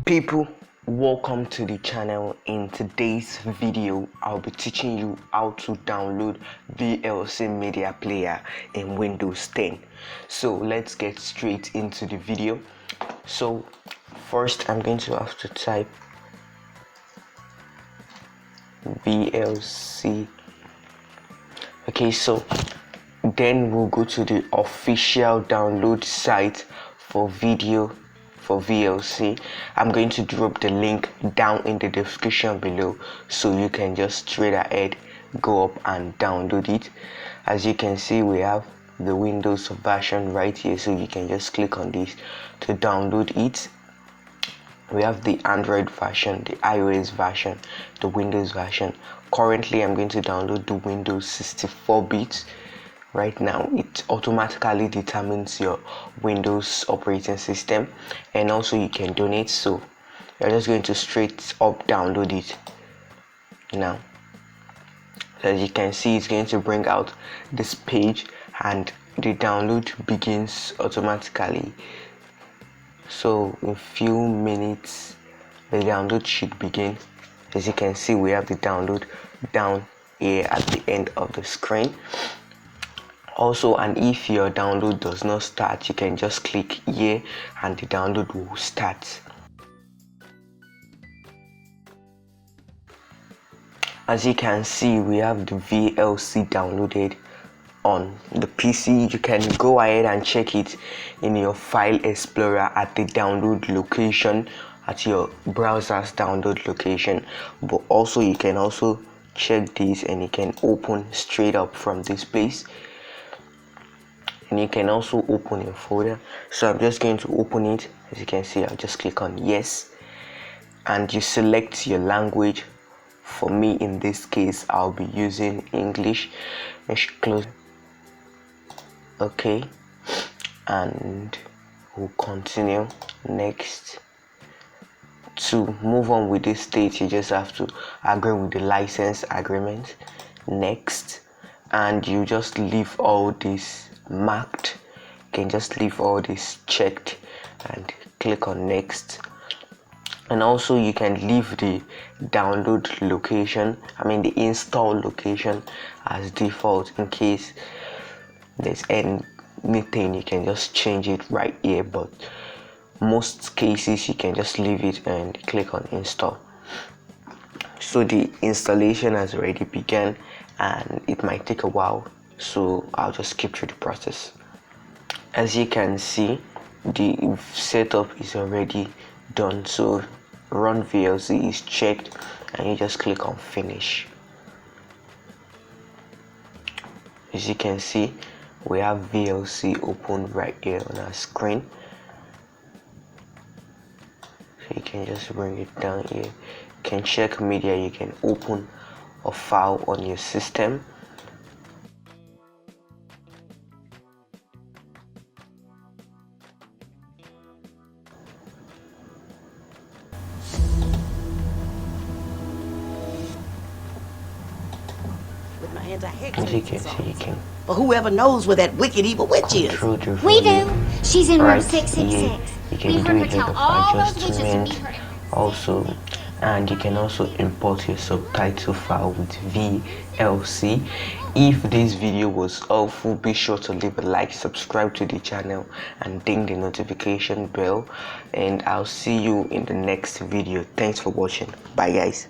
People, welcome to the channel. In today's video I'll be teaching you how to download VLC Media Player in Windows 10. So let's get straight into the video. So first I'm going to have to type VLC. Okay, so then we'll go to the official download site for VLC. I'm going to drop the link down in the description below, so you can just straight ahead go up and download it. As you can see, we have the Windows version right here, so you can just click on this to download it. We have the Android version, the iOS version, the Windows version. Currently I'm going to download the Windows 64-bit. Right now it automatically determines your Windows operating system, and also you can donate, so you're just going to straight up download it now. As you can see, it's going to bring out this page and the download begins automatically. So in few minutes the download should begin. As you can see, we have the download down here at the end of the screen. Also, and if your download does not start, you can just click here and the download will start. As you can see, we have the VLC downloaded on the PC. You can go ahead and check it in your file explorer at the download location, at your browser's download location, but also you can also check this and you can open straight up from this place. And you can also open a folder. So I'm just going to open it. As you can see, I'll just click on yes and you select your language. For me, in this case, I'll be using English. I should close. Okay, and we'll continue. Next. To move on with this state, you just have to agree with the license agreement. Next, and you just leave all this marked. You can just leave all this checked and click on next. And also you can leave the download location, the install location, as default. In case there's anything, you can just change it right here, but most cases you can just leave it and click on install. So the installation has already begun and it might take a while, so I'll just skip through the process. As you can see, the setup is already done, so run VLC is checked and you just click on finish. As you can see, we have VLC open right here on our screen, so you can just bring it down here. You can check media, you can open a file on your system. With my anti-hex. As you can see, you can. But whoever knows where that wicked evil witch is. We do. She's in room Right 666. you can We've do heard a her bit tell of all those witches to adjustment meet her. also, and you can also import your subtitle file with VLC. If this video was helpful, be sure to leave a like, subscribe to the channel and ding the notification bell, and I'll see you in the next video. Thanks for watching. Bye guys.